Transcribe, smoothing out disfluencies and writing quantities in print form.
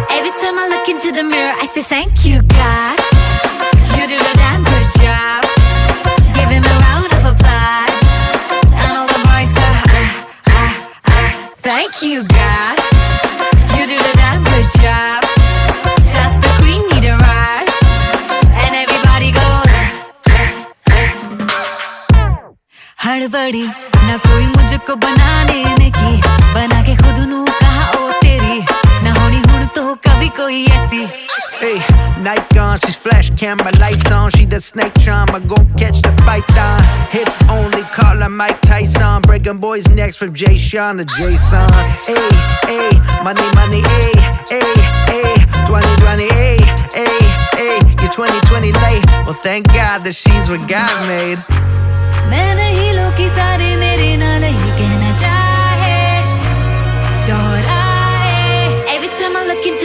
Every time I look into the mirror, I say thank you, God. You do the damn good job. Give him a round of applause. And all the boys go, thank you, God. You do the damn good job. Does the queen need a rush? And everybody goes, हड़बड़ी ना कोई मुझको बनाने में की, बना के खुद नू कहा ओ तेरी, ना होनी हुन तो कभी कोई ऐसी. Hey, night gone, she's flash camera lights on. She that snake charm, I gon' catch the python. Hits only, call her Mike Tyson. Breaking boys' necks from Jay Sean to Jason. Hey, hey, money, money, hey, hey, hey. 2020, hey, hey, hey. You're 2020 late. Well, thank God that she's what God made. मैं नहीं लोग की सारे मेरे नाल ही कहना चाहे दोहराए. Every time I look into